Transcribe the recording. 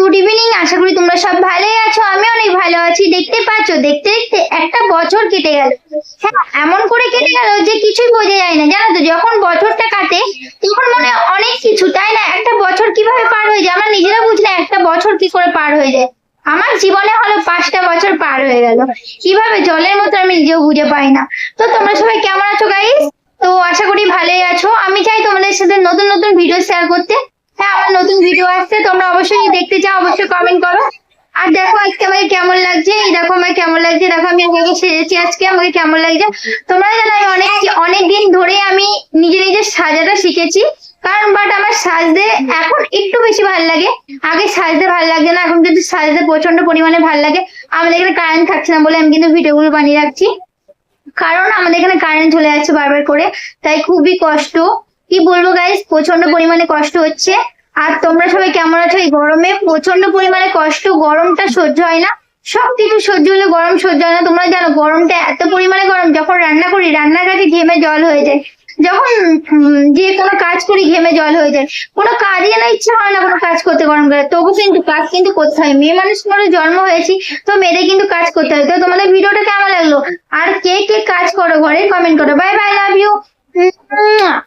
Good evening. আশা করি তোমরা সব ভালোই আছো, আমি অনেক ভালো আছি। দেখতে পাচ্ছ, দেখতে দেখতে একটা বছর কেটে গেল। হ্যাঁ, এমন করে কেটে গেল যে কিছুই বোঝা যায় না, জানো তো। যখন বছরটা কাটে তখন মনে হয় অনেক কিছু, তাই না? একটা বছর কিভাবে পার হয়ে যায় আমরা নিজেরা বুঝি না, একটা বছর কি করে পার হয়ে যায়। আমার জীবনে হলো 5টা বছর পার হয়ে গেল, কিভাবে জলের মতো আমি নিজেও বুঝে পাই না। তো তোমরা সবাই কেমন আছো গাইস? তো আশা করি ভালোই আছো। আমি চাই তোমাদের সাথে নতুন নতুন ভিডিও শেয়ার করতে। হ্যাঁ, আমার নতুন ভিডিও আসছে, তোমরা অবশ্যই দেখতে চাও, অবশ্যই কমেন্ট করো। আর দেখো আজকে আমাকে কেমন লাগছে, এই দেখো আমাকে কেমন লাগছে, দেখো আমি আগে সেজেছি আজকে, আমাকে কেমন লাগছে। তোমরা জানো আমি অনেক দিন ধরে আমি নিজে নিজে সাজাটা শিখেছি। কারণ বাট আমার সাজতে এখন একটু বেশি ভালো লাগে, আগে সাজতে ভালো লাগছে না, এখন কিন্তু সাজতে প্রচন্ড পরিমাণে ভালো লাগে। আমাদের এখানে কারেন্ট থাকছে না বলে আমি কিন্তু ভিডিওগুলো বানিয়ে রাখছি, কারণ আমাদের এখানে কারেন্ট চলে যাচ্ছে বারবার করে, তাই খুবই কষ্ট। কি বলবো গাইস, প্রচন্ড পরিমাণে কষ্ট হচ্ছে। আর তোমরা সবাই কেমন আছো? এই গরমে প্রচন্ড পরিমাণে কষ্ট, গরমটা সহ্য হয় না। সবকিছু সহ্য হলে গরম সহ্য হয় না। তোমরা জানো গরমটা এত পরিমাণে গরম, যখন রান্না করি রান্নার কাছে ঘেমে জল হয়ে যায়, যখন যে কোনো কাজ করি ঘেমে জল হয়ে যায়। কোনো কাজই না, ইচ্ছা হয় না কোনো কাজ করতে গরম করে, তবু কিন্তু কাজ কিন্তু করতে হয়। মেয়ে মানুষ করে জন্ম হয়েছি, তো মেয়েদের কিন্তু কাজ করতে হয়। তো তোমাদের ভিডিওটা কেমন লাগলো, আর কে কে কাজ করো ঘরে, কমেন্ট করো। Bye bye, love you.